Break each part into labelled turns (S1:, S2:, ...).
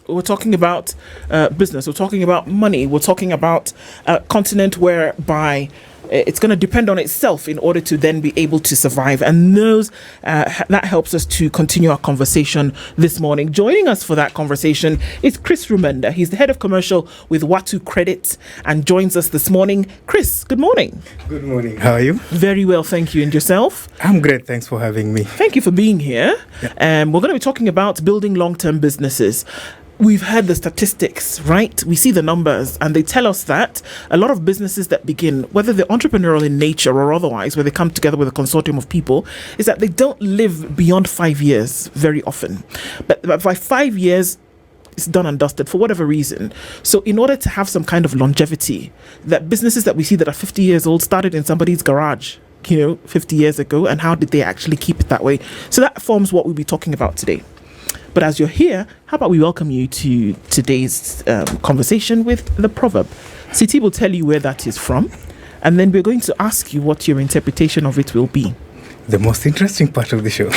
S1: We're talking about business. We're talking about money. We're talking about a continent whereby it's going to depend on itself in order to then be able to survive. And that helps us to continue our conversation this morning. Joining us for that conversation is Chris Rumenda. He's the head of commercial with Watu Credit and joins us this morning. Chris, good morning.
S2: Good morning. How are you?
S1: Very well, thank you. And yourself?
S2: I'm great. Thanks for having me.
S1: Thank you for being here. Yeah. We're going to be talking about building long-term businesses. We've heard the statistics, right? We see the numbers, and they tell us that a lot of businesses that begin, whether they're entrepreneurial in nature or otherwise, where they come together with a consortium of people, is that they don't live beyond 5 years very often. But by 5 years, it's done and dusted for whatever reason. So in order to have some kind of longevity, that businesses that we see that are 50 years old started in somebody's garage, 50 years ago, and how did they actually keep it that way? So that forms what we'll be talking about today. But as you're here, how about we welcome you to today's conversation with the proverb. Siti will tell you where that is from, and then we're going to ask you what your interpretation of it will be.
S2: The most interesting part of the show.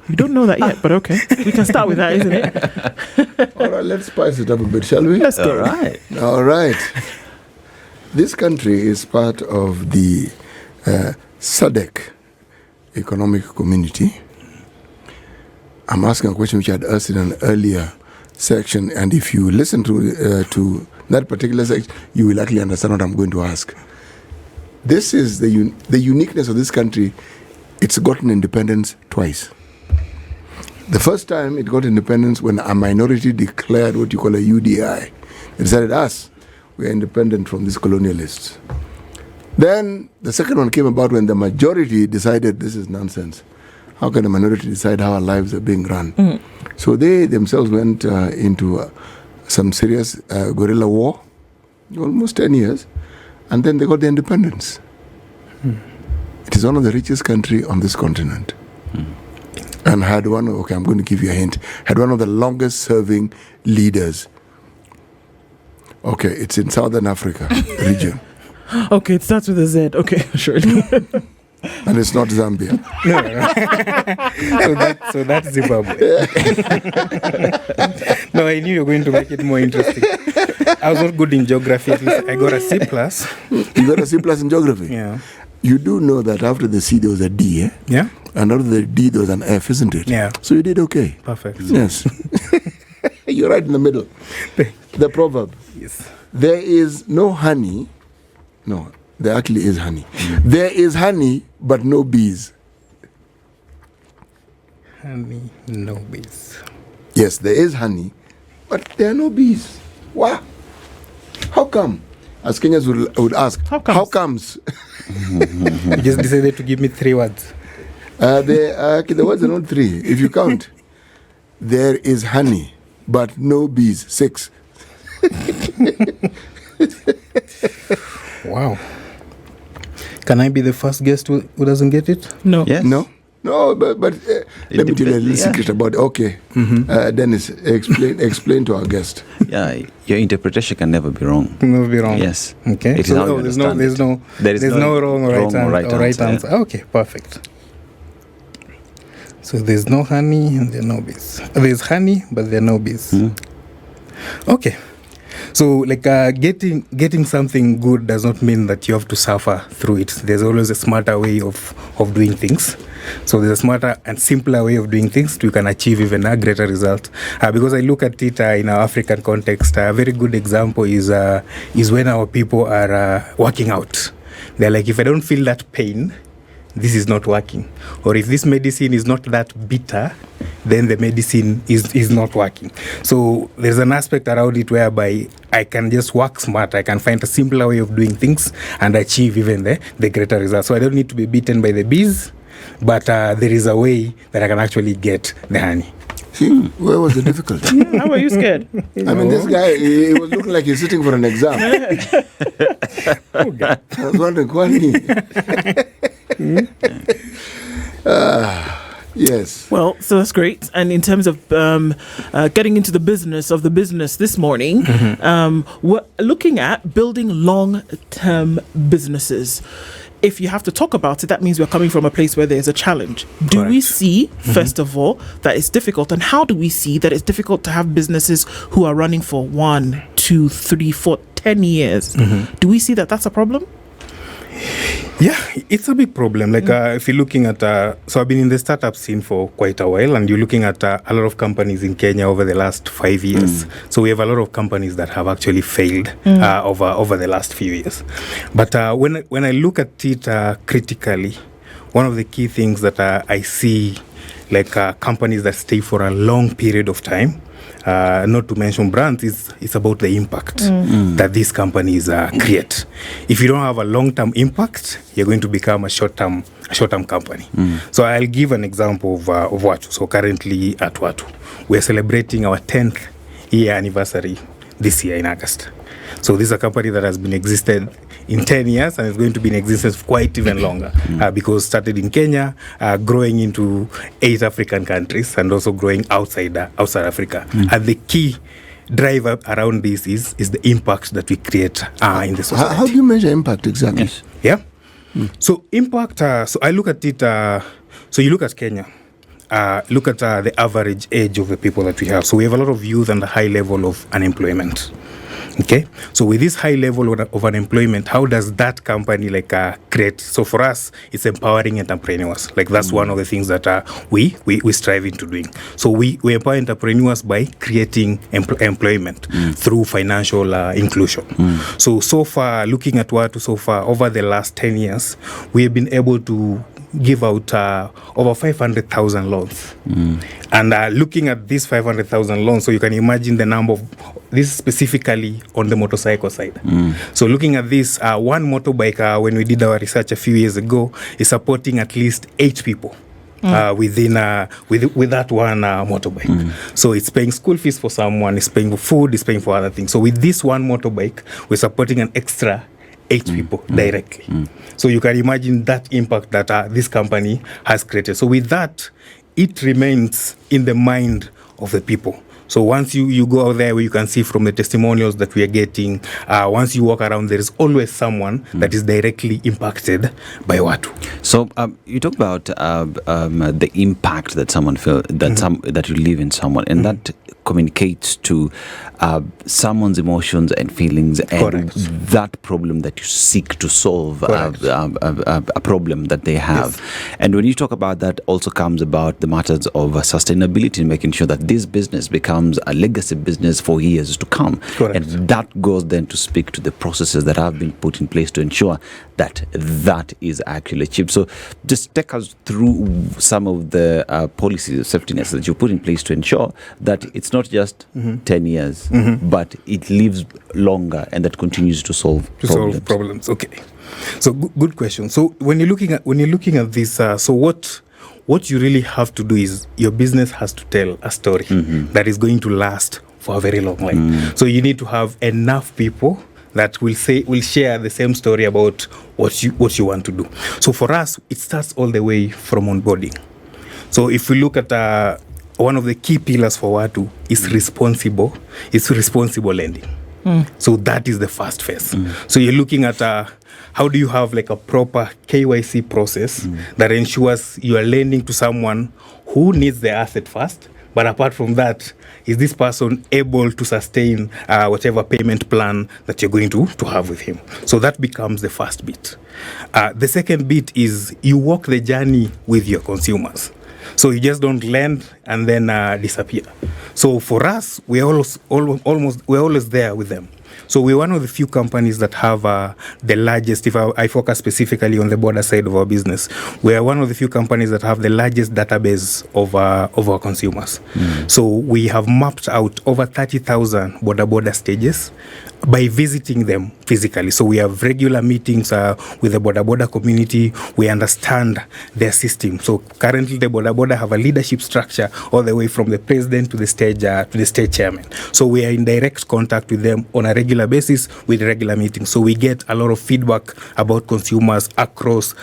S1: You don't know that yet, but okay. We can start with that, isn't it?
S3: All right, let's spice it up a bit, shall we?
S1: Let's go.
S3: All right. This country is part of the SADC economic community. I'm asking a question which I had asked in an earlier section, and if you listen to that particular section, you will actually understand what I'm going to ask. This is the uniqueness of this country. It's gotten independence twice. The first time it got independence when a minority declared what you call a UDI. They decided we are independent from these colonialists. Then the second one came about when the majority decided this is nonsense. How can a minority decide how our lives are being run? So they themselves went into some serious guerrilla war, almost 10 years, and then they got the independence. It is one of the richest countries on this continent. And had I'm going to give you a hint, had one of the longest serving leaders. Okay, it's in Southern Africa region.
S1: Okay, it starts with a Z. Okay, sure.
S3: And it's not Zambia.
S2: So that's Zimbabwe. No, I knew you were going to make it more interesting. I was not good in geography. At least I got a C+.
S3: You got a C+ in geography?
S2: Yeah.
S3: You do know that after the C there was a D, eh?
S2: Yeah.
S3: And after the D there was an F, isn't it?
S2: Yeah.
S3: So you did okay.
S2: Perfect.
S3: Yes. You're right in the middle. The proverb.
S2: Yes.
S3: There is no honey. No, there actually is honey. There is honey, but no bees.
S2: Honey, no bees.
S3: Yes, there is honey, but there are no bees. Wow. How come? As Kenyans would ask, how comes?
S2: You just decided to give me 3 words.
S3: The words are not 3. If you count, there is honey, but no bees. 6.
S2: Wow. Can I be the first guest who doesn't get it?
S1: No.
S4: Yes.
S3: No, but let me tell you a little secret about it. Okay. Dennis, explain to our guest.
S4: Yeah, your interpretation can never be wrong.
S2: Never be wrong.
S4: Yes.
S2: Okay.
S4: It is
S2: So
S4: how you
S2: there's
S4: understand
S2: no wrong or right answer.
S4: Yeah.
S2: Okay, perfect. So there's no honey and there are no bees. There's honey, but there are no bees. Okay. So, like, getting something good does not mean that you have to suffer through it. There's always a smarter way of doing things. So there's a smarter and simpler way of doing things you can achieve even a greater result. Because I look at it in our African context, a very good example is when our people are working out. They're like, if I don't feel that pain, this is not working. Or if this medicine is not that bitter, then the medicine is not working. So there's an aspect around it whereby I can just work smart. I can find a simpler way of doing things and achieve even the greater results. So I don't need to be beaten by the bees, but there is a way that I can actually get the honey.
S3: See, where was the difficulty?
S1: How were you scared?
S3: I mean, this guy, he was looking like he's sitting for an exam. I was wondering, yes.
S1: Well, so that's great. And in terms of getting into the business this morning, we're looking at building long-term businesses. if you have to talk about it, that means we're coming from a place where there's a challenge. Do we see, first of all, that it's difficult? And how do we see that it's difficult to have businesses who are running for 1, 2, 3, 4, 10 years? Do we see that that's a problem?
S2: Yeah, it's a big problem. Like if you're looking at, so I've been in the startup scene for quite a while, and you're looking at a lot of companies in Kenya over the last 5 years. So we have a lot of companies that have actually failed over the last few years. But when I look at it critically, one of the key things that I see, like companies that stay for a long period of time, not to mention brands, is about the impact that these companies create. If you don't have a long-term impact, you're going to become a short-term company. So I'll give an example of Watu. So currently at Watu, we're celebrating our 10th year anniversary this year in August. So this is a company that has been existed in 10 years and is going to be in existence for quite even longer because started in Kenya, growing into 8 African countries and also growing outside Africa. And the key driver around this is the impact that we create in the society.
S3: How do you measure impact exactly?
S2: Yes. Yeah. So impact, so I look at it, so you look at Kenya. Look at the average age of the people that we have. So we have a lot of youth and a high level of unemployment. Okay, so with this high level of unemployment, how does that company create? So for us, it's empowering entrepreneurs. Like that's one of the things that we strive into doing. So we empower entrepreneurs by creating employment through financial inclusion. So far, looking at Watu so far, over the last 10 years, we have been able to give out over 500,000 loans. And looking at these 500,000 loans, so you can imagine the number of this specifically on the motorcycle side. So looking at this, one motorbike, when we did our research a few years ago, is supporting at least 8 people. With that one motorbike. So it's paying school fees for someone, it's paying for food, it's paying for other things. So with this one motorbike, we're supporting an extra 8 people directly. So you can imagine that impact that this company has created. So with that, it remains in the mind of the people. So once you go out there, where you can see from the testimonials that we are getting, once you walk around, there is always someone that is directly impacted by Watu.
S4: So you talk about the impact that someone feels, that you live in someone, and that communicates to someone's emotions and feelings, and that problem that you seek to solve, a problem that they have. Yes. And when you talk about that, also comes about the matters of sustainability and making sure that this business becomes a legacy business for years to come.
S2: Correct.
S4: And that goes then to speak to the processes that have been put in place to ensure that that is actually achieved. So just take us through some of the policies, safety nets that you put in place to ensure that it's not just 10 years, but it lives longer and that continues to solve problems.
S2: Okay. So good question. So when you're looking at this, so what you really have to do is your business has to tell a story that is going to last for a very long time. So you need to have enough people that will share the same story about what you want to do. So for us, it starts all the way from onboarding. So if we look at one of the key pillars for Watu is responsible lending. So that is the first phase. So you're looking at how do you have like a proper KYC process that ensures you are lending to someone who needs the asset first, but apart from that, is this person able to sustain whatever payment plan that you're going to have with him? So that becomes the first bit. The second bit is you walk the journey with your consumers. So you just don't lend and then disappear. So for us, we're always there with them. So we're one of the few companies that have the largest, if I focus specifically on the BODA side of our business, we're one of the few companies that have the largest database of our consumers. So we have mapped out over 30,000 BODA stages by visiting them physically. So we have regular meetings with the BODA community. We understand their system. So currently the BODA have a leadership structure all the way from the president to the stage chairman. So we are in direct contact with them on a regular basis with regular meetings. So we get a lot of feedback about consumers across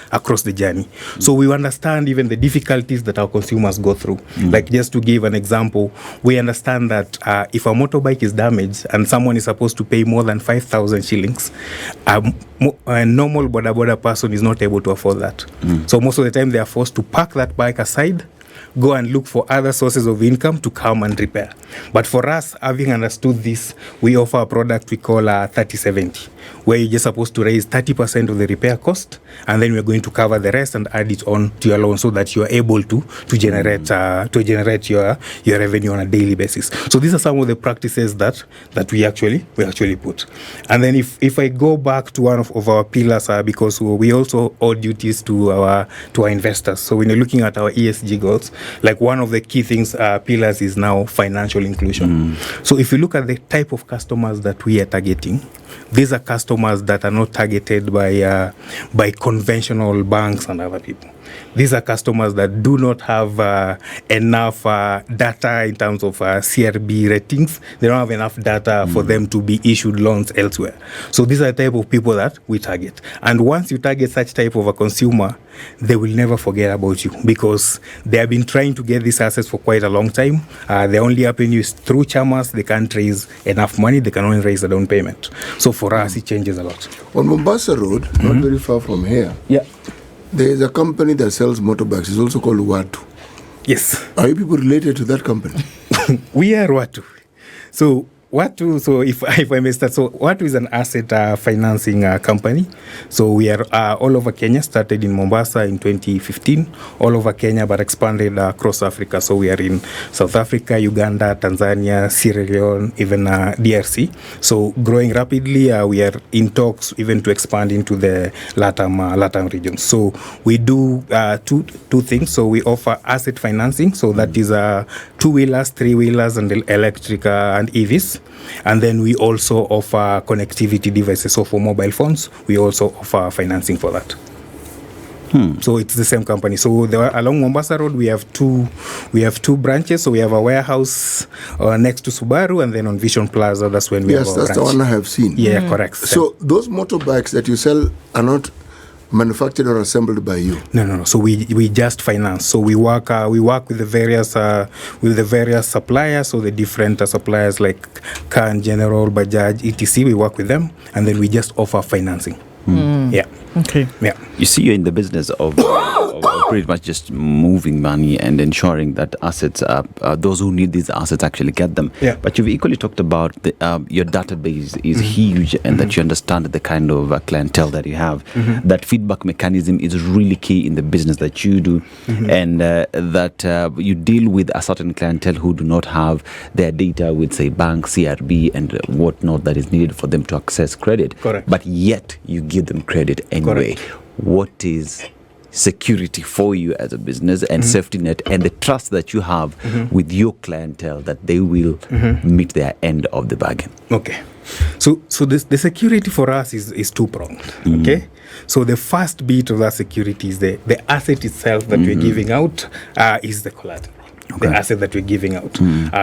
S2: the journey. So we understand even the difficulties that our consumers go through. Like, just to give an example, we understand that if a motorbike is damaged and someone is supposed to pay more than 5,000 shillings, a normal BODA person is not able to afford that. So most of the time they are forced to park that bike aside, go and look for other sources of income to come and repair. But for us, having understood this, we offer a product we call 30/70, where you're just supposed to raise 30% of the repair cost, and then we're going to cover the rest and add it on to your loan so that you're able to generate your revenue on a daily basis. So these are some of the practices that we actually put. And then if I go back to one of our pillars, because we also owe duties to our investors. So when you're looking at our ESG goals, like one of the key things, pillars, is now financial inclusion. So if you look at the type of customers that we are targeting, these are customers that are not targeted by conventional banks and other people. These are customers that do not have enough data in terms of CRB ratings. They don't have enough data for them to be issued loans elsewhere. So these are the type of people that we target. And once you target such type of a consumer, they will never forget about you, because they have been trying to get these assets for quite a long time. The only avenue is through chamas. They can't raise enough money. They can only raise a down payment. So for us, it changes a lot.
S3: On Mombasa Road, not very far from here, there is a company that sells motorbikes. It's also called Watu.
S2: Yes.
S3: Are you people related to that company?
S2: We are Watu. So Watu, so if I may start, so Watu is an asset financing company. So we are all over Kenya, started in Mombasa in 2015, all over Kenya, but expanded across Africa. So we are in South Africa, Uganda, Tanzania, Sierra Leone, even DRC. So growing rapidly, we are in talks even to expand into the LATAM region. So we do two things. So we offer asset financing, so that is two-wheelers, three-wheelers, and electric and EVs. And then we also offer connectivity devices. So for mobile phones, we also offer financing for that. So it's the same company. So along Mombasa Road, we have two branches. So we have a warehouse next to Subaru, and then on Vision Plaza, that's when we have our branch.
S3: Yes, that's the one I have seen.
S2: Yeah, correct.
S3: So those motorbikes that you sell are not manufactured or assembled by you?
S2: No. So we just finance. So we work with the various suppliers. So the different suppliers like Car and General, Bajaj, etc. We work with them, and then we just offer financing. Yeah.
S1: Okay.
S2: Yeah.
S4: You see, you're in the business of pretty much just moving money and ensuring that assets, those who need these assets actually get them.
S2: Yeah.
S4: But you've equally talked about your database is huge, and that you understand the kind of clientele that you have. That feedback mechanism is really key in the business that you do, and that you deal with a certain clientele who do not have their data with, say, bank, CRB, and whatnot that is needed for them to access credit.
S2: Correct.
S4: But yet you give them credit anyway.
S2: Correct.
S4: What is security for you as a business and safety net, and the trust that you have with your clientele that they will meet their end of the bargain?
S2: Okay. So the security for us is two-pronged. Okay. So the first bit of that security is the asset itself that we're giving out is the collateral. Okay. The asset that we're giving out.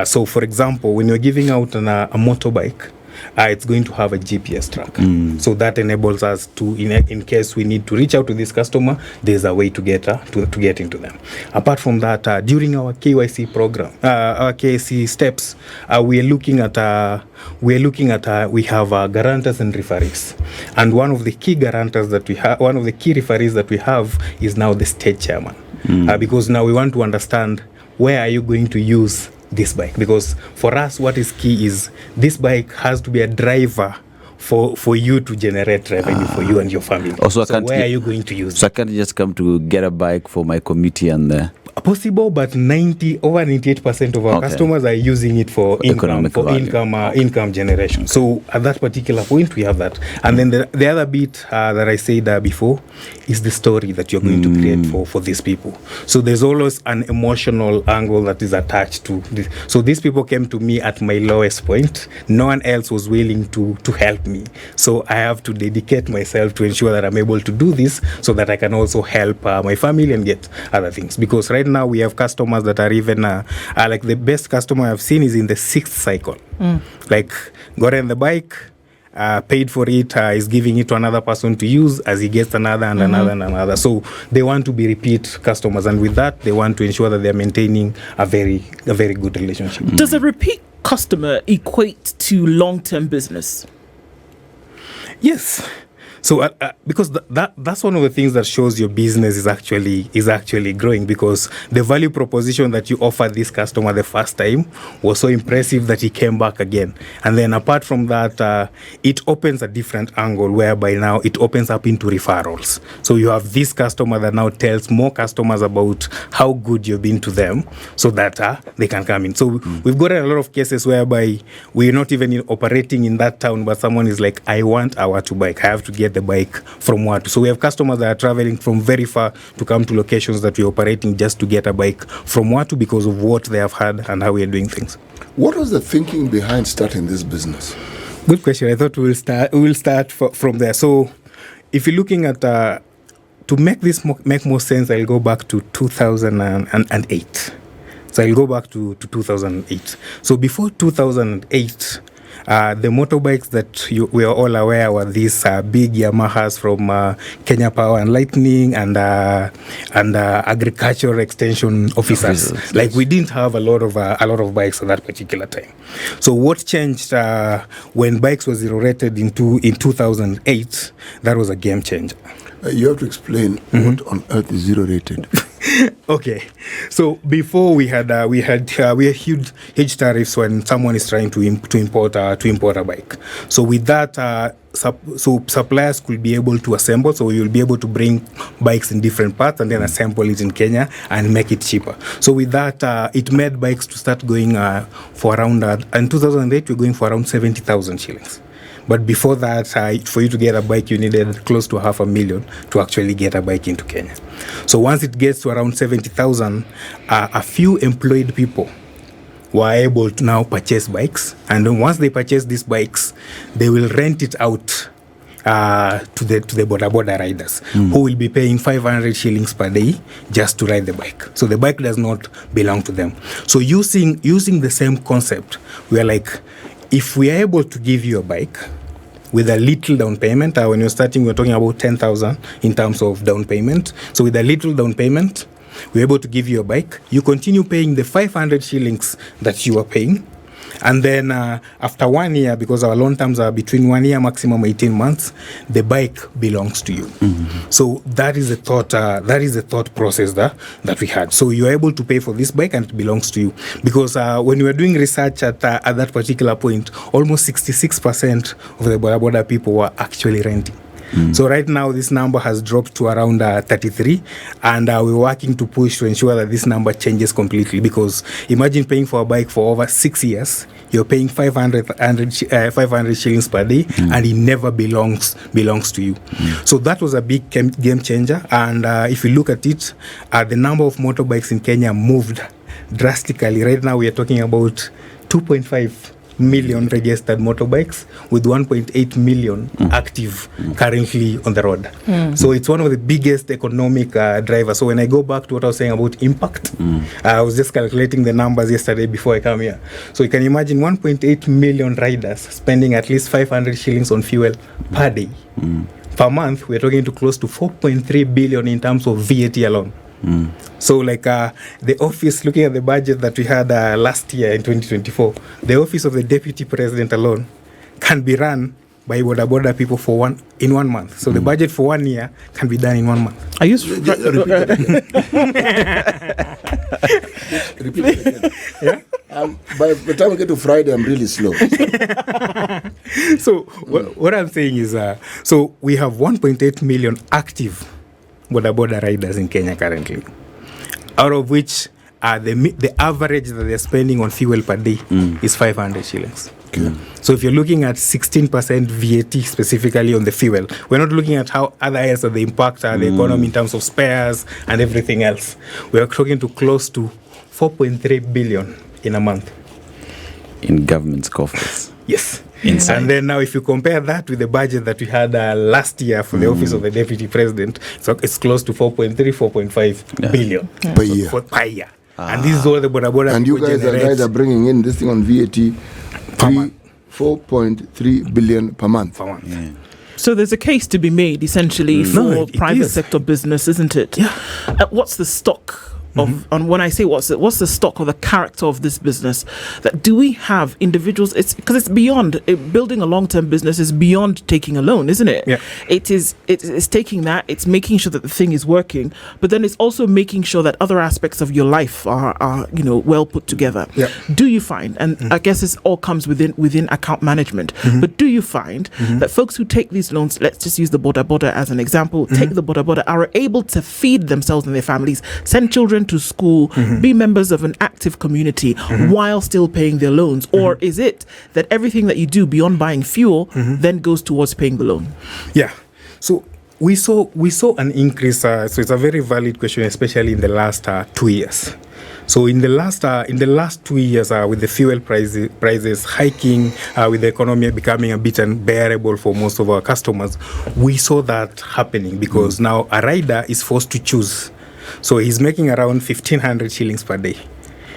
S2: So for example, when you're giving out a motorbike, it's going to have a GPS tracker. So that enables us to, in case we need to reach out to this customer, there's a way to get into them. Apart from that, during our KYC program, our KYC steps, we have guarantors and referees. And one of the key guarantors that we have, one of the key referees that we have is now the state chairman. Because now we want to understand, where are you going to use this bike? Because for us, what is key is this bike has to be a driver for you to generate revenue for you and your family.
S4: Also,
S2: so where are you going to use
S4: So I can't just come to get a bike for my committee and
S2: possible, but over 98% of our customers are using it for income generation. So at that particular point, we have that. And then the other bit that I said before is the story that you're going to create for these people. So there's always an emotional angle that is attached to this. So these people came to me at my lowest point. No one else was willing to help me. So I have to dedicate myself to ensure that I'm able to do this, so that I can also help my family and get other things. Because right now we have customers that are even like the best customer I've seen is in the 6th cycle. Like got on the bike, paid for it, is giving it to another person to use as he gets another and another and another. So they want to be repeat customers, and with that, they want to ensure that they're maintaining a very good relationship.
S1: Does a repeat customer equate to long-term business?
S2: Yes. So because that's one of the things that shows your business is actually growing, because the value proposition that you offer this customer the first time was so impressive that he came back again. And then apart from that, it opens a different angle whereby now it opens up into referrals. So you have this customer that now tells more customers about how good you've been to them, so that they can come in. So we've got a lot of cases whereby we're not even operating in that town, but someone is like, I want a Watu bike. I have to get the bike from Watu. So we have customers that are traveling from very far to come to locations that we're operating just to get a bike from Watu because of what they have had and how we are doing things.
S3: What was the thinking behind starting this business?
S2: Good question. I thought we'll start from there. So if you're looking at to make this make more sense, I'll go back to 2008. So I'll go back to 2008. So before 2008, the motorbikes that we are all aware were these big Yamahas from Kenya Power and Lightning and agricultural extension officers. Like we didn't have a lot of bikes at that particular time. So what changed when bikes were zero rated in 2008? That was a game changer.
S3: You have to explain what on earth is zero rated.
S2: Okay, so before we had huge tariffs when someone is trying to import a bike. So with that, suppliers could be able to assemble. So you'll be able to bring bikes in different parts and then assemble it in Kenya and make it cheaper. So with that, it made bikes to start going for around in 2008 we're going for around 70,000 shillings. But before that, for you to get a bike, you needed close to 500,000 to actually get a bike into Kenya. So once it gets to around 70,000, a few employed people were able to now purchase bikes. And then once they purchase these bikes, they will rent it out to the BODA riders, who will be paying 500 shillings per day just to ride the bike. So the bike does not belong to them. So using the same concept, we are like, if we are able to give you a bike with a little down payment, when you're starting, we're talking about 10,000 in terms of down payment. So with a little down payment, we're able to give you a bike. You continue paying the 500 shillings that you are paying. And then after 1 year, because our loan terms are between 1 year, maximum 18 months, the bike belongs to you. So that is the thought. That is the thought process that we had. So you are able to pay for this bike and it belongs to you. Because when we were doing research at that particular point, almost 66% of the BODA people were actually renting. So right now, this number has dropped to around 33, and we're working to push to ensure that this number changes completely. Because imagine paying for a bike for over 6 years, you're paying 500 shillings per day, and it never belongs to you. So that was a big game changer. And if you look at it, the number of motorbikes in Kenya moved drastically. Right now, we are talking about 2.5 million registered motorbikes with 1.8 million active currently on the road. So it's one of the biggest economic drivers. So when I go back to what I was saying about impact, I was just calculating the numbers yesterday before I come here. So you can imagine 1.8 million riders spending at least 500 shillings on fuel per day. Per month, we're talking to close to 4.3 billion in terms of VAT alone. So like the office, looking at the budget that we had last year in 2024, the office of the deputy president alone can be run by BODA people in 1 month. So the budget for 1 year can be done in 1 month.
S1: Are you
S3: Repeat it again. Yeah? By the time we get to Friday, I'm really slow.
S2: So what I'm saying is, so we have 1.8 million active BODA riders in Kenya currently, out of which the average that they're spending on fuel per day is 500 shillings. Okay. So if you're looking at 16% VAT specifically on the fuel, we're not looking at how other areas of the impact the economy in terms of spares and everything else. We're talking to close to 4.3 billion in a month.
S4: In government's coffers.
S2: Yes.
S4: Inside.
S2: And then now if you compare that with the budget that we had last year for the office of the deputy president, so it's close to 4.5 billion
S3: per year.
S2: Per year. And this is all the BODA
S3: and you guys are bringing in this thing on VAT 4.3 billion per month.
S4: Yeah.
S1: So there's a case to be made, essentially, for private sector business, isn't it?
S2: Yeah.
S1: What's the stock of, and when I say what's the stock or the character of this business? That do we have individuals? It's because it's beyond building a long-term business is beyond taking a loan, isn't it?
S2: Yeah.
S1: It's taking that, it's making sure that the thing is working, but then it's also making sure that other aspects of your life are well put together.
S2: Yeah.
S1: Do you find, and I guess this all comes within account management, but do you find that folks who take these loans, let's just use the BODA as an example, take the BODA, are able to feed themselves and their families, send children to school, be members of an active community while still paying their loans? Or is it that everything that you do beyond buying fuel then goes towards paying the loan?
S2: Yeah. So we saw an increase. So it's a very valid question, especially in the last 2 years. So in the last 2 years, with the fuel prices hiking, with the economy becoming a bit unbearable for most of our customers, we saw that happening because now a rider is forced to choose. So he's making around 1,500 shillings per day.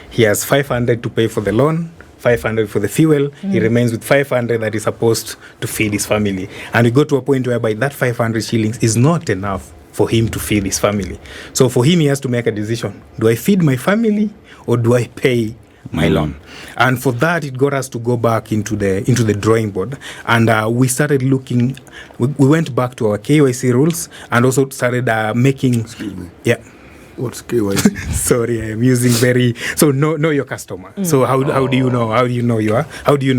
S2: He has 500 to pay for the loan, 500 for the fuel. He remains with 500 that is supposed to feed his family. And we go to a point whereby that 500 shillings is not enough for him to feed his family. So for him, he has to make a decision. Do I feed my family or do I pay my loan? And for that, it got us to go back into the drawing board. And we started looking, we went back to our KYC rules and also started making...
S3: Excuse me.
S2: Yeah.
S3: What's KYC?
S2: Sorry, I am using know your customer. So how do you know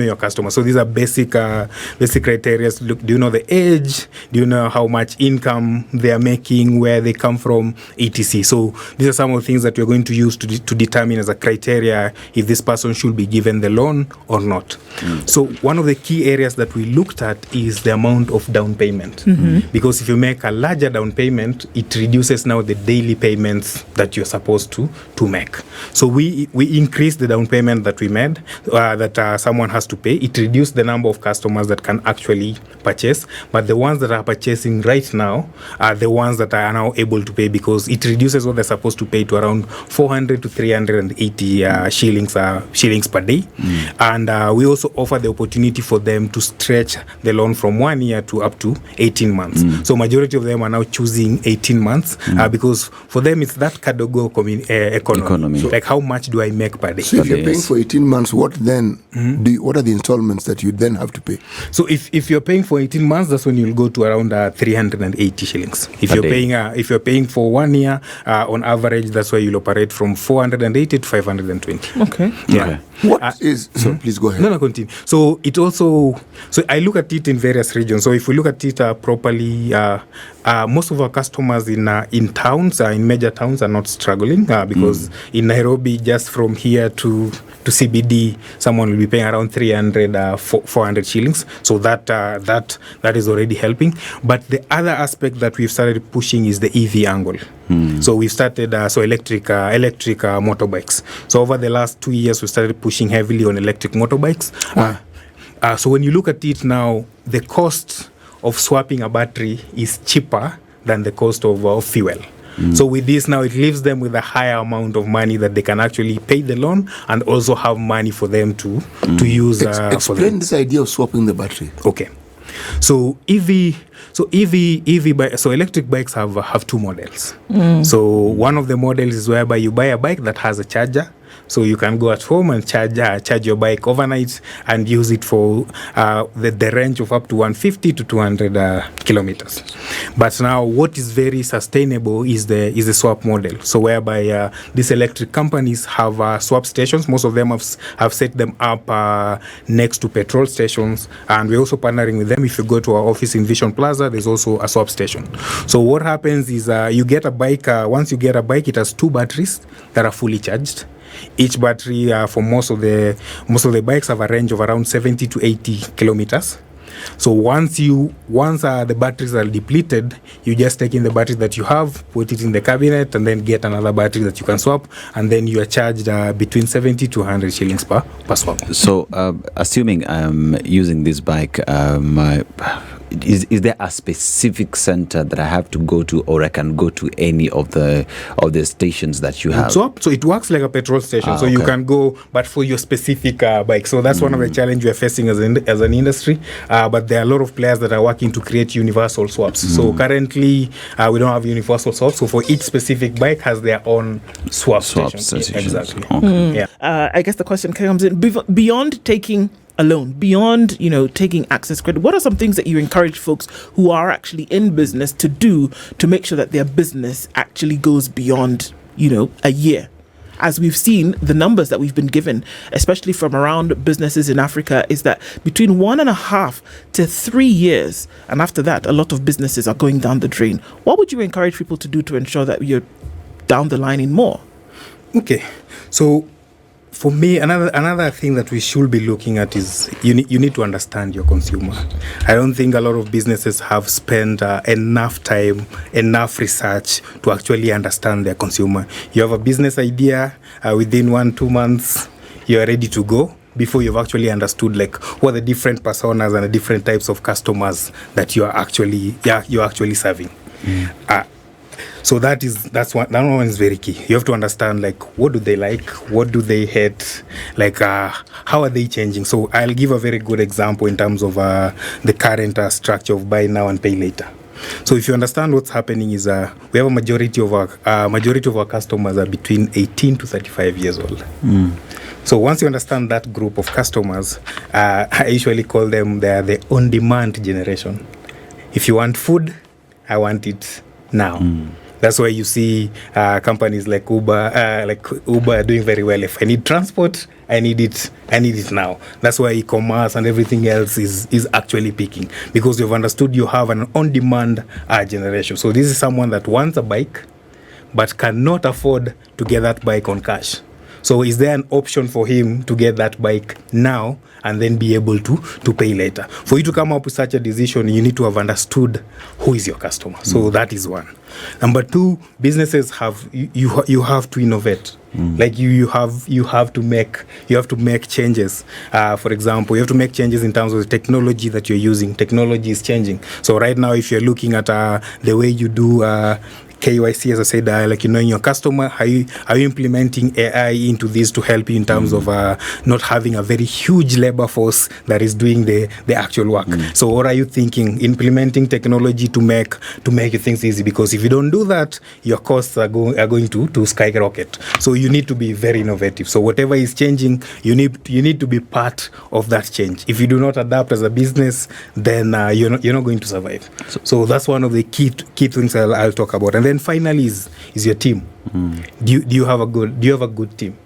S2: your customer? So these are basic criteria. Look, do you know the age? Do you know how much income they are making, where they come from, etc. So these are some of the things that we're going to use to determine as a criteria if this person should be given the loan or not. So one of the key areas that we looked at is the amount of down payment, because if you make a larger down payment, it reduces now the daily payments that you're supposed to make. So we increased the down payment that we made, that someone has to pay. It reduced the number of customers that can actually purchase, but the ones that are purchasing right now are the ones that are now able to pay, because it reduces what they're supposed to pay to around 400 to 380 shillings per day. And we also offer the opportunity for them to stretch the loan from 1 year to up to 18 months. So majority of them are now choosing 18 months because for them it's that Kadogo economy. Like, how much do I make per day?
S3: So if you're paying for 18 months, what then? What are the installments that you then have to pay?
S2: So if you're paying for 18 months, that's when you'll go to around 380 shillings. If you're paying for 1 year, on average, that's why you'll operate from 480 to 520.
S1: Okay.
S2: Yeah.
S3: So please go ahead.
S2: No, continue. So it also, so I look at it in various regions. So if we look at it properly, most of our customers in towns, in major towns, are not struggling because in Nairobi, just from here to CBD, someone will be paying around 400 shillings. So that is already helping. But the other aspect that we've started pushing is the EV angle. So we've started electric motorbikes. So over the last 2 years, we started pushing heavily on electric motorbikes. So when you look at it now, the cost of swapping a battery is cheaper than the cost of fuel. So with this now, it leaves them with a higher amount of money that they can actually pay the loan and also have money for them to use.
S3: Explain this idea of swapping the battery.
S2: Okay. So electric bikes have two models. So one of the models is whereby you buy a bike that has a charger. So you can go at home and charge your bike overnight and use it for the range of up to 150 to 200 kilometers. But now what is very sustainable is the swap model. So whereby these electric companies have swap stations. Most of them have set them up next to petrol stations. And we're also partnering with them. If you go to our office in Vision Plaza, there's also a swap station. So what happens is you get a bike. Once you get a bike, it has two batteries that are fully charged. Each battery for most of the bikes have a range of around 70 to 80 kilometers. So once the batteries are depleted, you just take in the battery that you have, put it in the cabinet, and then get another battery that you can swap, and then you are charged between 70 to 100 shillings per swap.
S4: So assuming I'm using this bike, is there a specific center that I have to go to, or I can go to any of the stations that you have?
S2: So it works like a petrol station. So you can go, but for your specific bike. So that's one of the challenges we're facing as an industry. But there are a lot of players that are working to create universal swaps. So currently, we don't have universal swaps. So for each specific bike has their own swap station. Exactly.
S4: Okay.
S2: Yeah.
S1: I guess the question comes in beyond taking a loan, beyond taking access credit. What are some things that you encourage folks who are actually in business to do to make sure that their business actually goes beyond a year? As we've seen, the numbers that we've been given, especially from around businesses in Africa, is that between 1.5 to 3 years, and after that, a lot of businesses are going down the drain. What would you encourage people to do to ensure that you're down the line in more?
S2: Okay, so for me, another thing that we should be looking at is you need to understand your consumer. I don't think a lot of businesses have spent enough time, enough research to actually understand their consumer. You have a business idea, within 1-2 months, you are ready to go before you've actually understood what the different personas and the different types of customers that you're actually serving. So that one is very key. You have to understand what do they like, what do they hate, how are they changing. So I'll give a very good example in terms of the current structure of buy now and pay later. So if you understand what's happening is we have a majority of our customers are between 18 to 35 years old. So once you understand that group of customers, I usually call them they are the on-demand generation. If you want food, I want it now. That's why you see companies like Uber are doing very well. If I need transport, I need it now. That's why e-commerce and everything else is actually peaking, because you've understood you have an on-demand generation. So this is someone that wants a bike but cannot afford to get that bike on cash. So is there an option for him to get that bike now and then be able to pay later? For you to come up with such a decision, you need to have understood who is your customer. So that is one. Number two, businesses you have to innovate. You have to make changes. For example, you have to make changes in terms of the technology that you're using. Technology is changing. So right now, if you're looking at the way you do KYC, as I said, in your customer, are you implementing AI into this to help you in terms of not having a very huge labor force that is doing the actual work? So what are you thinking? Implementing technology to make your things easy, because if you don't do that, your costs are going to skyrocket. So you need to be very innovative. So whatever is changing, you need to be part of that change. If you do not adapt as a business, then you're not going to survive. So that's one of the key things I'll talk about. And then finally is your team. Do you have a good team?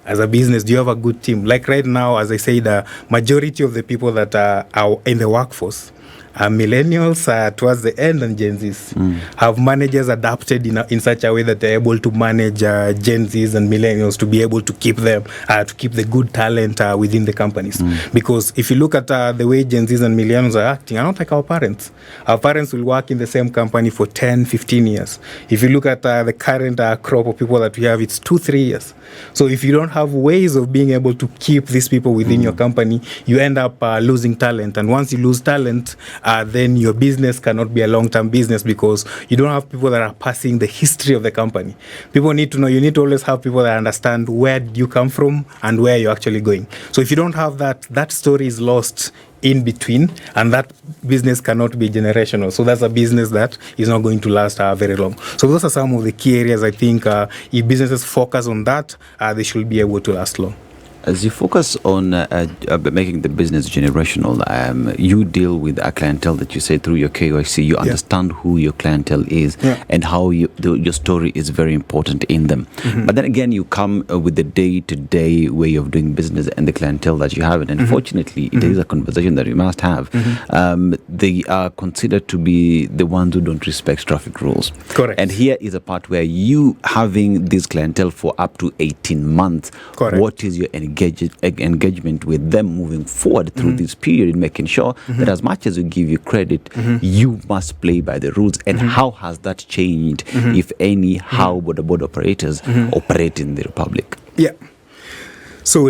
S2: As a business, do you have a good team? Like right now, as I say, the majority of the people that are in the workforce millennials towards the end, and Gen Zs have managers adapted in such a way that they're able to manage Gen Zs and millennials to be able to keep them to keep the good talent within the companies. Because if you look at the way Gen Zs and millennials are acting, are not like our parents. Our parents will work in the same company for 10-15 years. If you look at the current crop of people that we have, it's 2-3 years. So if you don't have ways of being able to keep these people within your company, you end up losing talent. And once you lose talent, then your business cannot be a long-term business, because you don't have people that are passing the history of the company. People need to know, you need to always have people that understand where you come from and where you're actually going. So if you don't have that story is lost in between, and that business cannot be generational. So that's a business that is not going to last very long. So those are some of the key areas I think if businesses focus on that, they should be able to last long.
S4: As you focus on making the business generational, you deal with a clientele that you say through your KYC, you understand who your clientele is and how your story is very important in them. But then again, you come with the day-to-day way of doing business and the clientele that you have. And unfortunately, it is a conversation that we must have. They are considered to be the ones who don't respect traffic rules.
S2: Correct.
S4: And here is a part where you having this clientele for up to 18 months,
S2: correct,
S4: what is your engagement with them moving forward through this period, making sure that as much as we give you credit, you must play by the rules? And how has that changed, if any, how BODA operators operate in the Republic?
S2: Yeah. So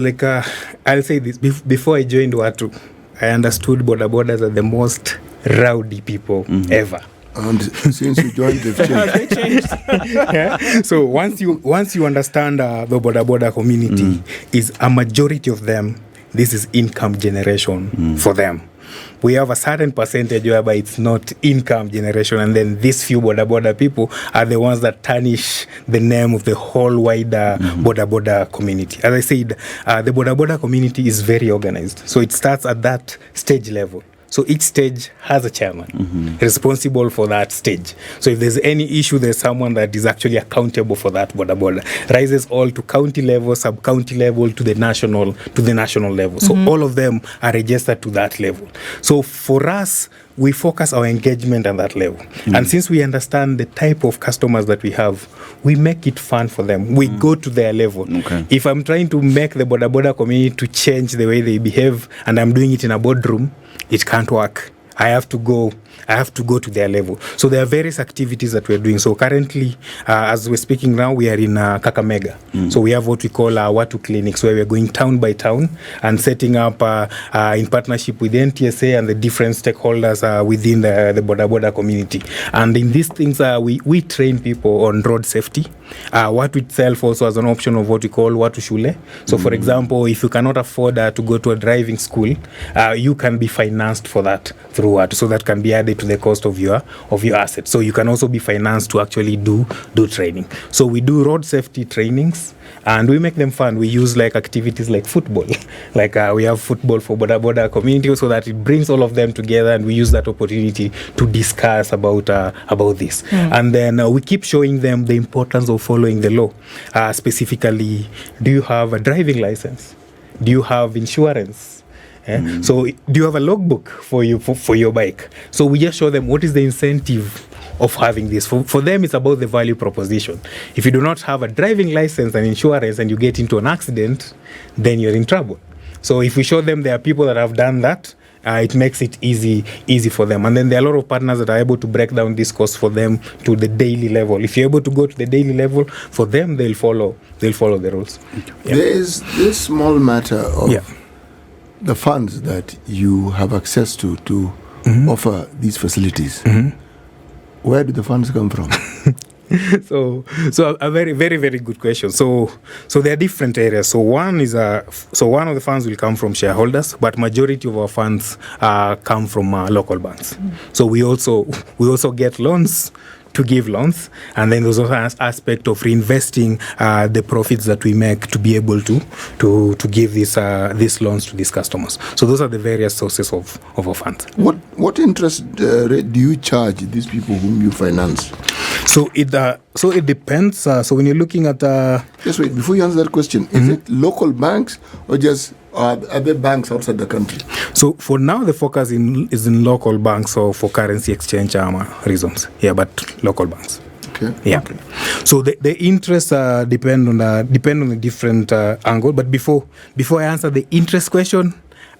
S2: I'll say this, before I joined Watu, I understood BODAs are the most rowdy people ever.
S3: And since you joined, they've changed.
S2: Yeah. So once you understand the boda community, is a majority of them, this is income generation for them. We have a certain percentage whereby it's not income generation, and then these few boda people are the ones that tarnish the name of the whole wider boda community. As I said, the boda community is very organized, so it starts at that stage level. So each stage has a chairman responsible for that stage. So if there's any issue, there's someone that is actually accountable for that boda. Rises all to county level, sub-county level, to the national level. So all of them are registered to that level. So for us, we focus our engagement at that level. And since we understand the type of customers that we have, we make it fun for them. We go to their level.
S4: Okay.
S2: If I'm trying to make the boda community to change the way they behave, and I'm doing it in a boardroom, it can't work. I have to go to their level. So there are various activities that we're doing. So currently, as we're speaking now, we are in Kakamega. So we have what we call our Watu clinics, where we're going town by town and setting up in partnership with the NTSA and the different stakeholders within the boda community. And in these things, we train people on road safety. Watu itself also has an option of what we call Watu Shule. So for example, if you cannot afford to go to a driving school, you can be financed for that through Watu. So that can be added to the cost of your assets. So you can also be financed to actually do training. So we do road safety trainings, and we make them fun. We use like activities like football. Like we have football for boda community, so that it brings all of them together, and we use that opportunity to discuss about this. And then we keep showing them the importance of following the law. Specifically, do you have a driving license? Do you have insurance? So do you have a logbook for your bike? So we just show them what is the incentive of having this. For them, it's about the value proposition. If you do not have a driving license and insurance and you get into an accident, then you're in trouble. So if we show them there are people that have done that, it makes it easy for them. And then there are a lot of partners that are able to break down this cost for them to the daily level. If you're able to go to the daily level, for them, they'll follow the rules. Yeah.
S3: There is this small matter of the funds that you have access to offer these facilities. Where do the funds come from?
S2: So a very, very, very good question. So there are different areas. So one of the funds will come from shareholders, but majority of our funds come from local banks. So we also get loans to give loans, and then there's also an aspect of reinvesting the profits that we make to be able to give these loans to these customers. So those are the various sources of our funds.
S3: What interest rate do you charge these people whom you finance?
S2: So it depends. So when you're looking at
S3: just wait before you answer that question. Is it local banks or just other banks outside the country?
S2: So for now, the focus is in local banks, or for currency exchange reasons. Yeah, but local banks.
S3: Okay.
S2: Yeah. Okay. So the interests depend on the different angle. But before I answer the interest question,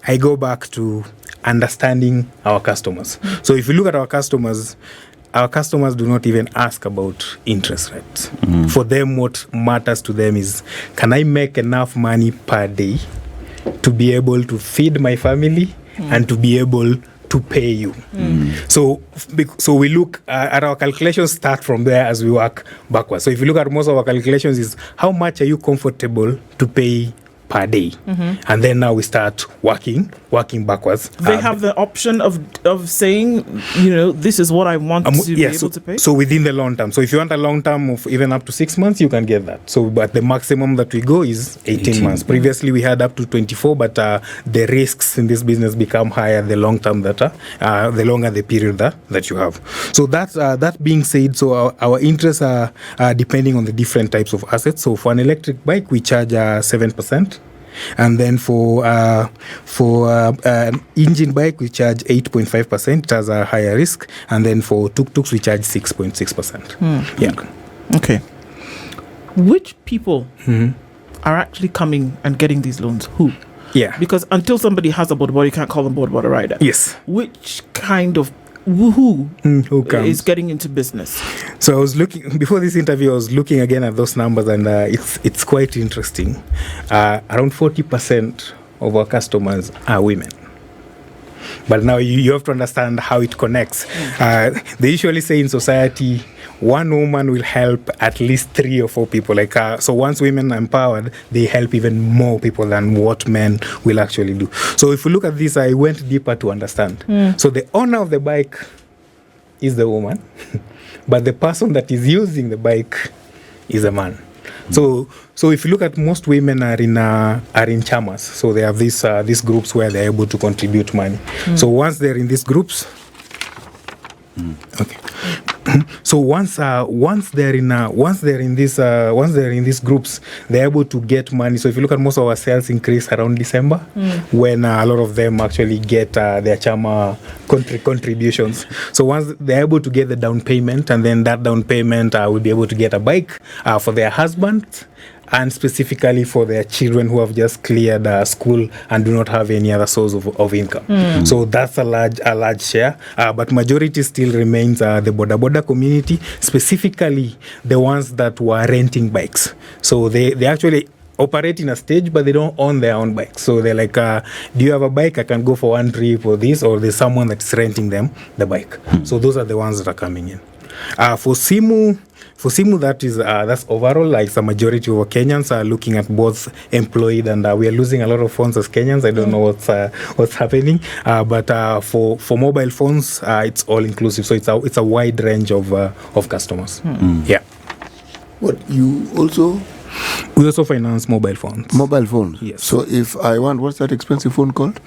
S2: I go back to understanding our customers. So if you look at our customers do not even ask about interest rates. For them, what matters to them is, can I make enough money per day to be able to feed my family and to be able to pay you? So we look at our calculations, start from there as we work backwards. So if you look at most of our calculations is, how much are you comfortable to pay per day? And then now we start working backwards.
S1: They have the option of saying, this is what I want to be able to pay.
S2: So within the long term. So if you want a long term of even up to 6 months, you can get that. So but the maximum that we go is 18 months. Previously we had up to 24, but the risks in this business become higher the long term the longer the period that you have. So that being said, so our interests are depending on the different types of assets. So for an electric bike, we charge 7%. And then for an engine bike, we charge 8.5%. It has a higher risk. And then for tuk-tuks, we charge 6.6%. Yeah.
S1: Okay. Which people are actually coming and getting these loans? Who?
S2: Yeah.
S1: Because until somebody has a boda, you can't call them boda rider.
S2: Yes.
S1: Which kind of who is getting into business?
S2: So I was looking before this interview. I was looking again at those numbers, and it's quite interesting. Around 40% of our customers are women. But now you have to understand how it connects. They usually say in society, one woman will help at least 3 or 4 people. Like so, once women are empowered, they help even more people than what men will actually do. So, if you look at this, I went deeper to understand. So, the owner of the bike is the woman, but the person that is using the bike is a man. So if you look at most women are in chamas, so they have these groups where they're able to contribute money. So once they're in these groups, okay. So once they're in these groups, they're able to get money. So if you look at most of our sales increase around December, when a lot of them actually get their chama contributions. So once they're able to get the down payment, and then that down payment will be able to get a bike for their husband, and specifically for their children who have just cleared school and do not have any other source of income. So that's a large share, but majority still remains the BODA community, specifically the ones that were renting bikes. So they actually operate in a stage, but they don't own their own bike. So they're like, do you have a bike? I can go for one trip or this, or there's someone that's renting them the bike. So those are the ones that are coming in. For Simu, that's overall, like the majority of Kenyans are looking at both employed and we are losing a lot of phones as Kenyans. I don't know what's happening, but for mobile phones, it's all inclusive. So it's a wide range of customers. Yeah.
S3: What you also?
S2: We also finance mobile phones.
S3: Mobile phones.
S2: Yes.
S3: So if I want, what's that expensive phone called?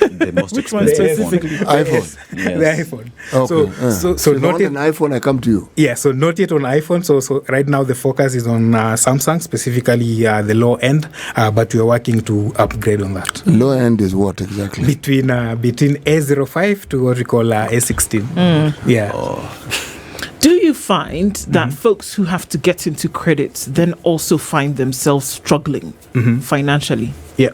S4: The most
S1: Which one
S4: expensive
S1: specifically?
S3: iPhone.
S4: Yes.
S2: The iPhone.
S3: Okay.
S2: So
S3: if I
S2: not
S3: want
S2: yet,
S3: an iPhone, I come to you.
S2: yeah, so not yet on iPhone. So right now the focus is on Samsung, specifically the low end, but we are working to upgrade on that.
S3: Low end is what exactly?
S2: Between A05 to what we call A16. Yeah.
S1: Do you find that folks who have to get into credit then also find themselves struggling financially?
S2: Yeah.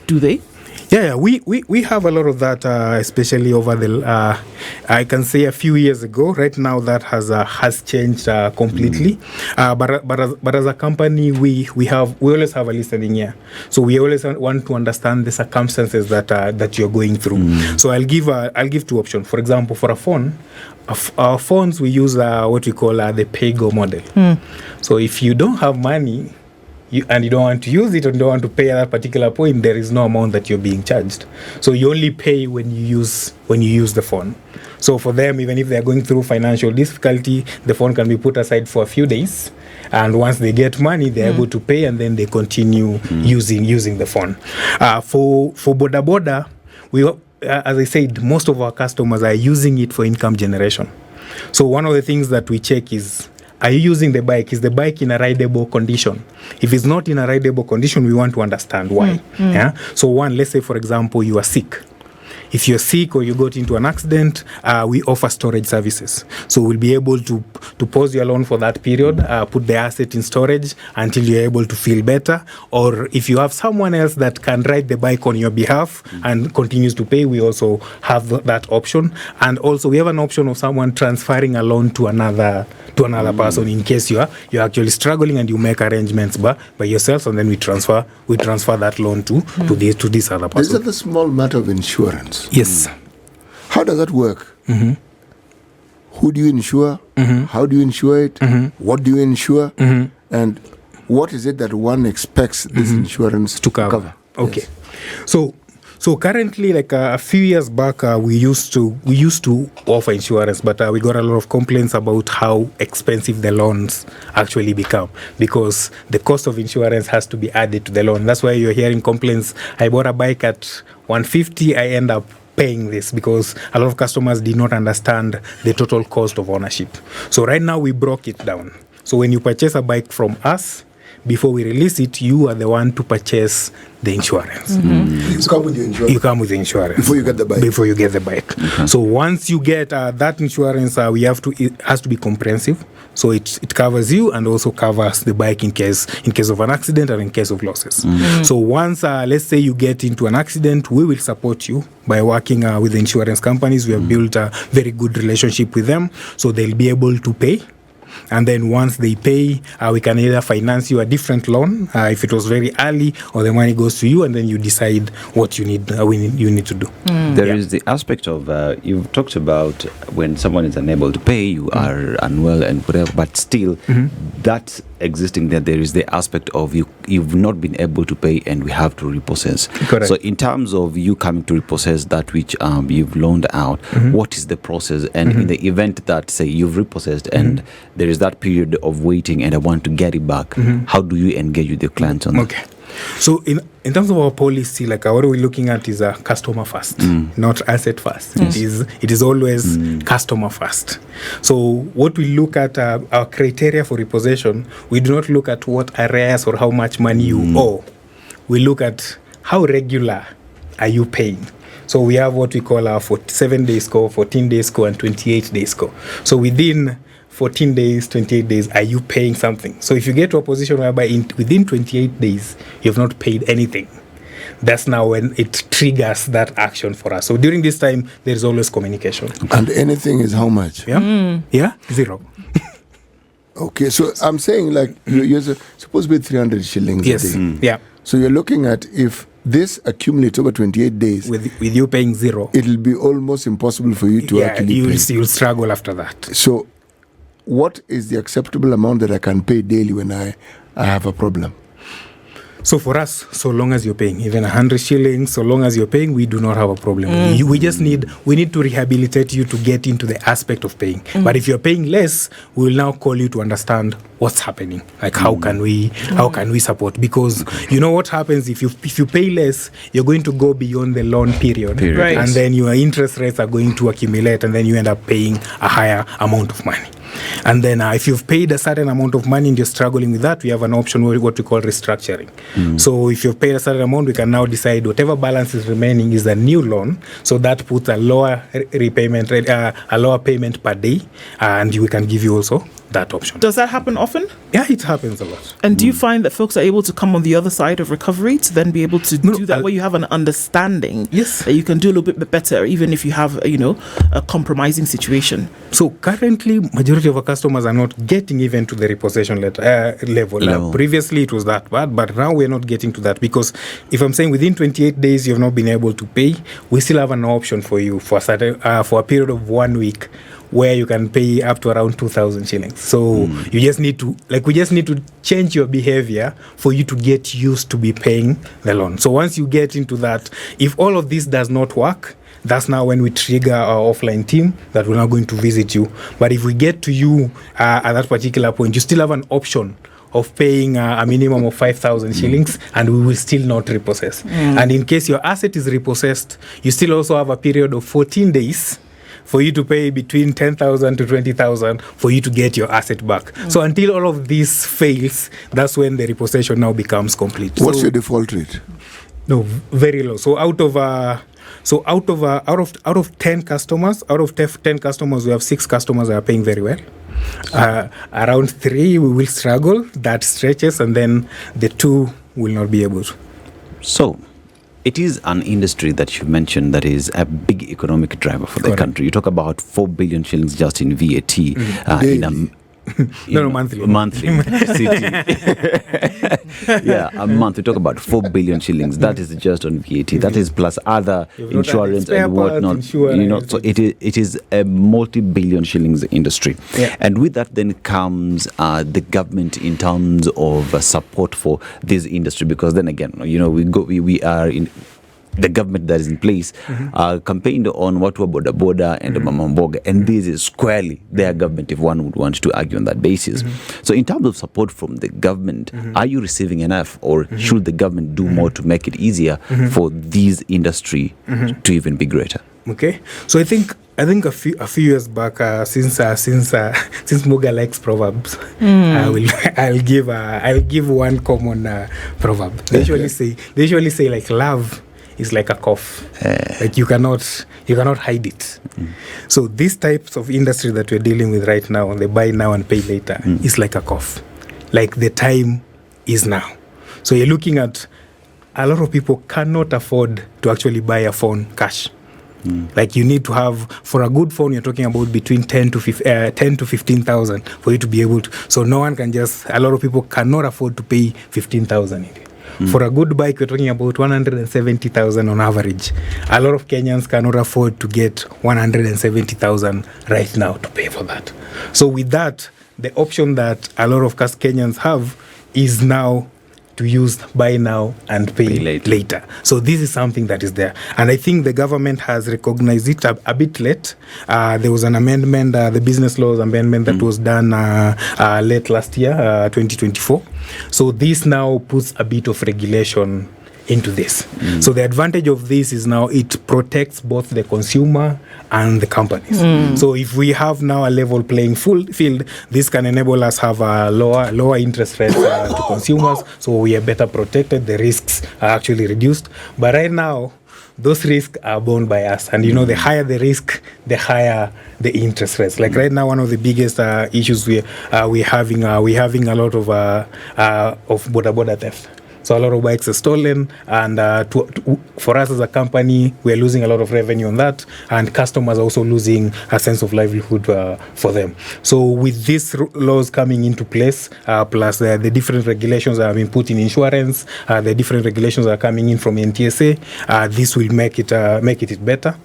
S1: Do they?
S2: Yeah, we have a lot of that, especially over the, I can say a few years ago. Right now, that has changed completely. But as a company, we always have a listening ear. So we always want to understand the circumstances that you're going through. So I'll give 2 options. For example, for a phone, our phones we use what we call the pay-go model. So if you don't have money, and you don't want to use it or don't want to pay at that particular point, there is no amount that you're being charged. So you only pay when you use the phone. So for them, even if they're going through financial difficulty, the phone can be put aside for a few days. And once they get money, they're able to pay, and then they continue using the phone. For BODA, as I said, most of our customers are using it for income generation. So one of the things that we check is, are you using the bike? Is the bike in a rideable condition? If it's not in a rideable condition, we want to understand why. Yeah. So let's say, for example, you are sick. If you're sick or you got into an accident, we offer storage services. So we'll be able to pause your loan for that period, put the asset in storage until you're able to feel better. Or if you have someone else that can ride the bike on your behalf and continues to pay, we also have that option. And also we have an option of someone transferring a loan to another person in case you're actually struggling and you make arrangements by yourself, and then we transfer that loan to this other person.
S3: Is that the small matter of insurance?
S2: Yes.
S3: How does that work? Who do you insure? How do you insure it? What do you insure? And what is it that one expects this insurance
S2: to cover? Okay.
S3: Yes.
S2: So currently, like a few years back, we used to offer insurance, but we got a lot of complaints about how expensive the loans actually become, because the cost of insurance has to be added to the loan. That's why you're hearing complaints. I bought a bike at 150, I end up paying this, because a lot of customers did not understand the total cost of ownership. So right now we broke it down. So when you purchase a bike from us, before we release it, you are the one to purchase the insurance.
S3: You come with the insurance.
S2: You come with the insurance
S3: before you get the bike.
S2: So once you get that insurance, it has to be comprehensive. So it covers you and also covers the bike in case of an accident or in case of losses. So once, let's say you get into an accident, we will support you by working with the insurance companies. We have built a very good relationship with them, so they'll be able to pay. And then once they pay, we can either finance you a different loan if it was very early, or the money goes to you, and then you decide what you need to do.
S4: There is the aspect of you've talked about when someone is unable to pay, you are unwell and whatever, but still that's existing there is the aspect of you've not been able to pay and we have to repossess.
S2: Correct.
S4: So in terms of you coming to repossess that which you've loaned out, what is the process? And in the event that, say, you've repossessed and there is that period of waiting and I want to get it back, how do you engage with your clients on that?
S2: Okay. So in terms of our policy, like what we're looking at is a customer first, not asset first. It is always customer first. So what we look at, our criteria for repossession, we do not look at what arrears or how much money you owe. We look at how regular are you paying. So we have what we call our 7-day score, 14-day score, and 28-day score. So within 14 days, 28 days, are you paying something? So if you get to a position whereby within 28 days, you have not paid anything, that's now when it triggers that action for us. So during this time, there is always communication.
S3: And anything is how much?
S2: Yeah, 0.
S3: Okay, so I'm saying like you're supposed to be 300 shillings
S2: Yes,
S3: a day.
S2: yeah.
S3: So you're looking at if this accumulates over 28 days,
S2: With you paying 0,
S3: it'll be almost impossible for you to actually pay.
S2: you'll struggle after that.
S3: So what is the acceptable amount that I can pay daily when I have a problem?
S2: So for us, so long as you're paying, even 100 shillings, so long as you're paying, we do not have a problem. We need to rehabilitate you to get into the aspect of paying. But if you're paying less, we will now call you to understand what's happening. Like how can we support? Because you know what happens if you pay less, you're going to go beyond the loan period.
S1: Right.
S2: And then your interest rates are going to accumulate, and then you end up paying a higher amount of money. And then if you've paid a certain amount of money and you're struggling with that, we have an option what we call restructuring. So if you've paid a certain amount, we can now decide whatever balance is remaining is a new loan. So that puts a lower repayment rate, a lower payment per day, and we can give you also that option.
S1: Does that happen often?
S2: Yeah, it happens a lot.
S1: And do you find that folks are able to come on the other side of recovery to then be able to do that, where you have an understanding
S2: Yes.
S1: that you can do a little bit better, even if you have, a compromising situation?
S2: So currently, majority of our customers are not getting even to the repossession level. Previously, it was that bad, but now we're not getting to that, because if I'm saying within 28 days you've not been able to pay, we still have an option for you for a period of 1 week, where you can pay up to around 2,000 shillings. So we just need to change your behavior for you to get used to be paying the loan. So once you get into that, if all of this does not work, that's now when we trigger our offline team that we're now going to visit you. But if we get to you at that particular point, you still have an option of paying a minimum of 5,000 shillings, and we will still not repossess. And in case your asset is repossessed, you still also have a period of 14 days for you to pay between 10,000 to 20,000 for you to get your asset back. So until all of this fails, that's when the repossession now becomes complete.
S3: What's your default rate?
S2: No, very low. So out of 10 customers, we have 6 customers that are paying very well. Around 3 we will struggle, that stretches, and then the 2 will not be able to.
S4: So it is an industry that you mentioned that is a big economic driver for the country. You talk about 4 billion shillings just in VAT
S2: monthly.
S4: Monthly. Yeah, a month. We talk about 4 billion shillings. That is just on VAT. That is plus other insurance and whatnot. So it is a multi-billion shillings industry.
S2: Yeah.
S4: And with that then comes the government in terms of support for this industry, because then again, we are in the government that is in place campaigned on Watu, BODA and Moga, and this is squarely their government, if one would want to argue on that basis. So in terms of support from the government, are you receiving enough, or should the government do more to make it easier for this industry to even be greater?
S2: Okay, so I think a few years back, since Muga likes proverbs, I'll give one common proverb. They usually say like love is like a cough, like you cannot hide it. So these types of industry that we're dealing with right now, the buy now and pay later, is like a cough. Like the time is now. So you're looking at a lot of people cannot afford to actually buy a phone cash. Like you need to have, for a good phone, you're talking about between 10 to 15,000 for you to be able to. So no one can just, a lot of people cannot afford to pay 15,000. For a good bike, we're talking about 170,000 on average. A lot of Kenyans cannot afford to get 170,000 right now to pay for that. So with that, the option that a lot of Kenyans have is now to use buy now and pay later. So this is something that is there. And I think the government has recognized it a bit late. There was an amendment, the business laws amendment that was done late last year, 2024. So this now puts a bit of regulation into this. So the advantage of this is now it protects both the consumer and the companies. So if we have now a level playing field, this can enable us have a lower interest rates to consumers, so we are better protected. The risks are actually reduced. But right now, those risks are borne by us, and the higher the risk, the higher the interest rates. Like right now, one of the biggest issues we're having a lot of boda theft. So a lot of bikes are stolen, and for us as a company, we're losing a lot of revenue on that, and customers are also losing a sense of livelihood for them. So with these laws coming into place, plus the different regulations that have been put in insurance, the different regulations that are coming in from NTSA, this will make it better.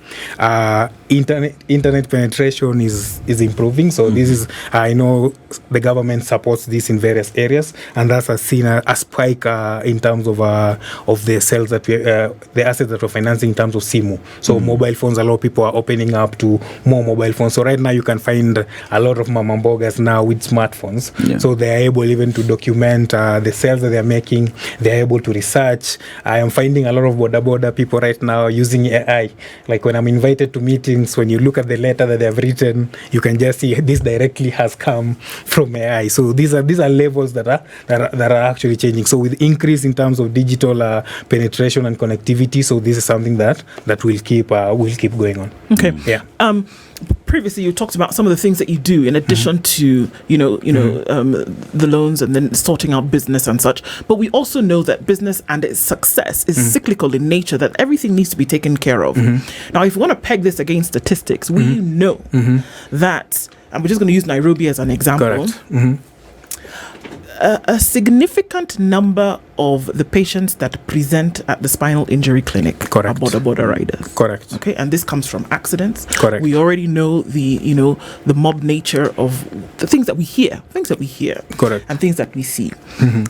S2: Internet penetration is improving. So this is, I know the government supports this in various areas, and that's seen a spike in terms of the sales that the assets that we're financing in terms of SIMU. So mobile phones, a lot of people are opening up to more mobile phones. So right now you can find a lot of mama mbogas now with smartphones. Yeah. So they are able even to document the sales that they're making. They're able to research. I am finding a lot of boda people right now using AI. Like when I'm invited to meetings, when you look at the letter that they have written, you can just see this directly has come from AI. So these are levels that are actually changing. So with increase in terms of digital penetration and connectivity, so this is something that will keep going on.
S1: Okay. Yeah. Previously, you talked about some of the things that you do in addition to the loans and then sorting out business and such. But we also know that business and its success is cyclical in nature. That everything needs to be taken care of. Now, if we want to peg this against statistics, we know that, and we're just going to use Nairobi as an example.
S2: Correct.
S1: A significant number of the patients that present at the spinal injury clinic are boda riders.
S2: Correct.
S1: Okay, and this comes from accidents.
S2: Correct.
S1: We already know the mob nature of the things that we hear.
S2: Correct.
S1: And things that we see.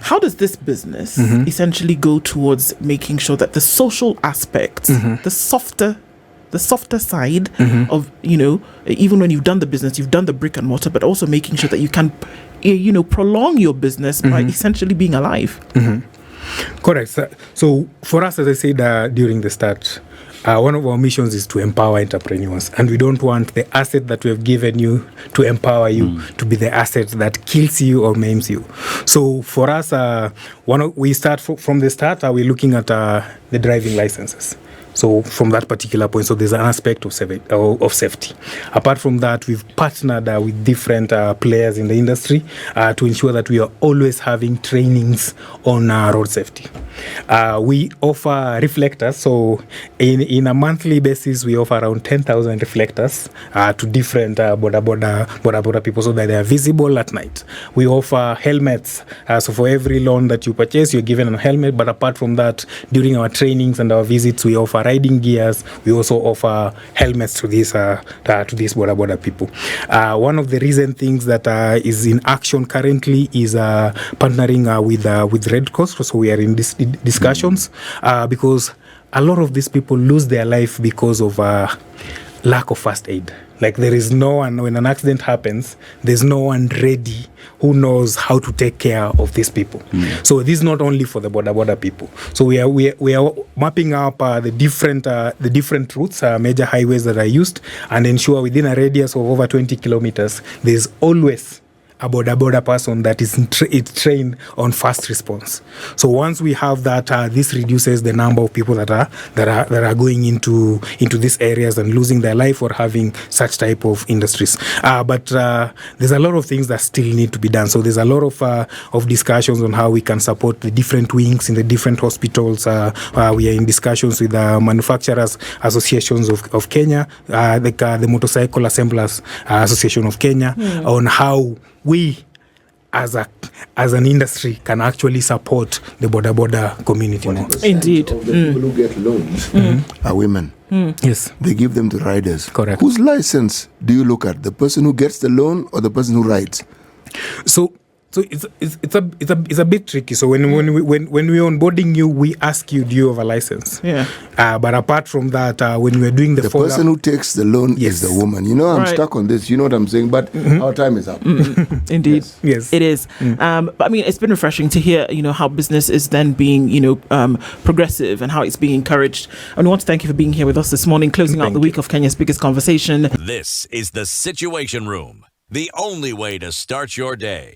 S1: How does this business essentially go towards making sure that the social aspects, the softer side of, even when you've done the business, you've done the brick and mortar, but also making sure that you can prolong your business by essentially being alive.
S2: Correct. So for us, as I said during the start, one of our missions is to empower entrepreneurs, and we don't want the asset that we have given you to empower you to be the asset that kills you or maims you. So for us, we start from the start. We're looking at the driving licenses. So from that particular point, so there's an aspect of safety. Apart from that, we've partnered with different players in the industry to ensure that we are always having trainings on road safety. We offer reflectors. So in a monthly basis, we offer around 10,000 reflectors to different boda people so that they are visible at night. We offer helmets. So for every loan that you purchase, you're given a helmet. But apart from that, during our trainings and our visits, we offer riding gears. We also offer helmets to these boda people. One of the recent things that is in action currently is partnering with Red Cross. So we are in discussions because a lot of these people lose their life because of lack of first aid. Like there is no one, when an accident happens, there's no one ready who knows how to take care of these people. So this is not only for the boda people. So we are mapping up the different routes, major highways that are used, and ensure within a radius of over 20 kilometers, there's always a boda person that is trained on fast response. So once we have that, this reduces the number of people that are going into these areas and losing their life or having such type of industries. But there's a lot of things that still need to be done. So there's a lot of discussions on how we can support the different wings in the different hospitals. We are in discussions with the manufacturers associations of Kenya, the Motorcycle Assemblers Association of Kenya, on how we as an industry can actually support the boda community more.
S1: Indeed.
S3: Of the people who get loans are women.
S2: Yes.
S3: They give them to riders.
S2: Correct.
S3: Whose license do you look at? The person who gets the loan or the person who rides?
S2: So it's a bit tricky. So when we're onboarding you, we ask you, do you have a license?
S1: Yeah.
S2: But apart from that, when we're doing the follow-up,
S3: person who takes the loan is the woman. You know, I'm stuck on this. You know what I'm saying? But our time is up.
S1: Indeed.
S2: Yes.
S1: It is. But I mean, it's been refreshing to hear, how business is then being, progressive and how it's being encouraged. And we want to thank you for being here with us this morning, closing out the week of Kenya's biggest conversation.
S5: This is the Situation Room, the only way to start your day.